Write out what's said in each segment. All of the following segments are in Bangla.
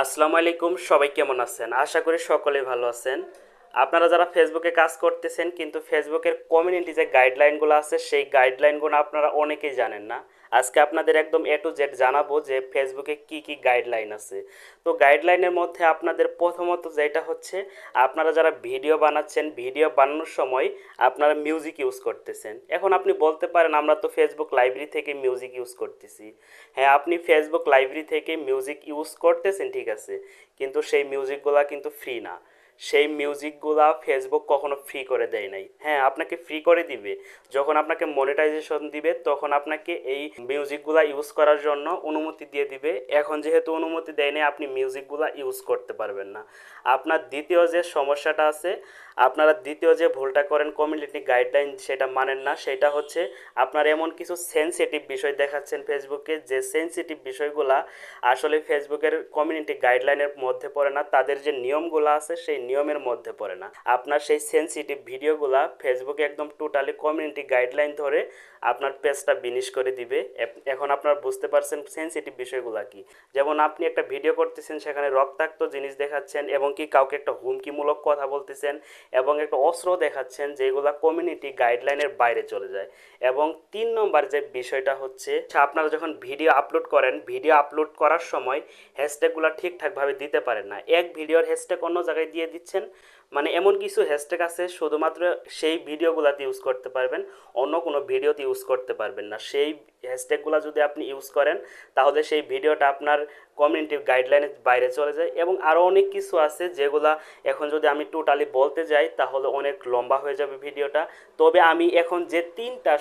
আসসালামু আলাইকুম, সবাই কেমন আছেন? আশা করি সকলেই ভালো আছেন। আপনারা যারা ফেসবুকে কাজ করতেছেন কিন্তু ফেসবুকের কমিউনিটি যে গাইডলাইনগুলো আছে সেই গাইডলাইনগুলো আপনারা অনেকেই জানেন না। আজকে আপনাদের একদম এ টু জেড জানাবো যে ফেসবুকে কি কি গাইডলাইন আছে। তো গাইডলাইনের মধ্যে আপনাদের প্রথমত যেটা হচ্ছে, আপনারা যারা ভিডিও বানাচ্ছেন, ভিডিও বানানোর সময় আপনারা মিউজিক ইউজ করতেছেন। এখন আপনি বলতে পারেন আমরা তো ফেসবুক লাইব্রেরি থেকে মিউজিক ইউজ করতেছি। হ্যাঁ, আপনি ফেসবুক লাইব্রেরি থেকে মিউজিক ইউজ করতেছেন, ঠিক আছে, কিন্তু সেই মিউজিকগুলা কিন্তু ফ্রি না। সেই মিউজিকগুলা ফেসবুক কখনো ফ্রি করে দেয় নাই। হ্যাঁ, আপনাকে ফ্রি করে দিবে যখন আপনাকে মনিটাইজেশন দিবে, তখন আপনাকে এই মিউজিকগুলা ইউজ করার জন্য অনুমতি দিয়ে দিবে। এখন যেহেতু অনুমতি দেয় নাই, আপনি মিউজিকগুলা ইউজ করতে পারবেন না। আপনার দ্বিতীয় যে সমস্যাটা আছে, আপনারা দ্বিতীয় যে ভুলটা করেন, কমিউনিটি গাইডলাইন সেটা মানেন না। সেটা হচ্ছে আপনার এমন কিছু সেন্সিটিভ বিষয় দেখাচ্ছেন ফেসবুকে, যে সেন্সিটিভ বিষয়গুলা আসলে ফেসবুকের কমিউনিটি গাইডলাইনের মধ্যে পড়ে না। তাদের যে নিয়মগুলো আছে সেই নিয়মের মধ্যে পড়ে না। আপনার সেই সেন্সিটিভ ভিডিওগুলা ফেসবুকে একদম টোটালি কমিউনিটি গাইডলাইন ধরে আপনার পেজটা বিনিশ করে দিবে। এখন আপনারা বুঝতে পারছেন সেন্সিটিভ বিষয়গুলো কি। যেমন আপনি একটা ভিডিও করতেছেন, সেখানে রক্তাক্ত জিনিস দেখাচ্ছেন এবং কি কাউকে একটা হুমকিমূলক কথা বলতেছেন এবং একটা অস্ত্র দেখাচ্ছেন, যেগুলো কমিউনিটি গাইডলাইনের বাইরে চলে যায়। এবং 3 নম্বর যে বিষয়টা হচ্ছে, আপনারা যখন ভিডিও আপলোড করেন, ভিডিও আপলোড করার সময় হ্যাশট্যাগুলো ঠিকঠাকভাবে দিতে পারেন না। এক ভিডিওর হ্যাশট্যাগ অন্য জায়গায় দিয়ে দিচ্ছেন। মানে এমন কিছু হ্যাশট্যাগ আছে শুধুমাত্র সেই ভিডিওগুলোতে ইউজ করতে পারবেন, অন্য কোনো ভিডিওতে ইউজ করতে পারবেন না। সেই হ্যাশট্যাগুলো যদি আপনি ইউজ করেন, তাহলে সেই ভিডিওটা আপনার কমিউনিটি গাইডলাইনের বাইরে চলে যায়। এবং আরও অনেক কিছু আছে যেগুলা এখন যদি আমি টোটালি বলতে যাই তাহলে অনেক লম্বা হয়ে যাবে ভিডিওটা। তবে আমি এখন যে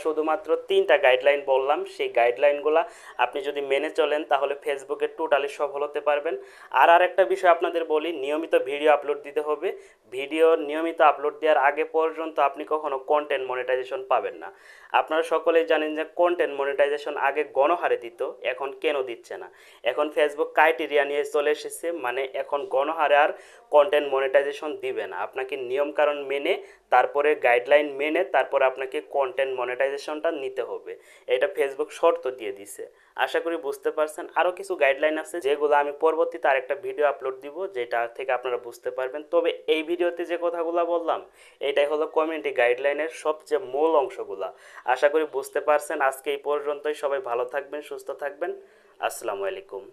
শুধুমাত্র তিনটা গাইডলাইন বললাম, সেই গাইডলাইনগুলো আপনি যদি মেনে চলেন তাহলে ফেসবুকে টোটালি সফল হতে পারবেন। আর একটা বিষয় আপনাদের বলি, নিয়মিত ভিডিও আপলোড দিতে হবে। ভিডিও নিয়মিত আপলোড দেওয়ার আগে পর্যন্ত আপনি কখনো কন্টেন্ট মনিটাইজেশন পাবেন না। আপনারা সকলেই জানেন যে কন্টেন্ট মনিটাইজেশন আগে গণহারে দিত, এখন কেন দিচ্ছে না? এখন ফেসবুক ক্রাইটেরিয়া নিয়ে চলে এসেছে, মানে এখন গণহারে আর কন্টেন্ট মনিটাইজেশন দিবে না। আপনাকে নিয়মকানুন মেনে, তারপরে গাইডলাইন মেনে, তারপরে আপনাকে কন্টেন্ট মনিটাইজেশনটা নিতে হবে। এটা ফেসবুক শর্ত দিয়ে দিছে। আশা করি বুঝতে পারছেন। আরও কিছু গাইডলাইন আছে যেগুলো আমি পরবর্তীতে আরেকটা ভিডিও আপলোড দিব, যেটা থেকে আপনারা বুঝতে পারবেন। তবে এই ভিডিওতে যে কথাগুলো বললাম, এটাই হলো কমিউনিটি গাইডলাইনের সবচেয়ে মূল অংশগুলা। আশা করি বুঝতে পারছেন। আজকে এই পর্যন্তই। সবাই ভালো থাকবেন, সুস্থ থাকবেন। আসসালামু আলাইকুম।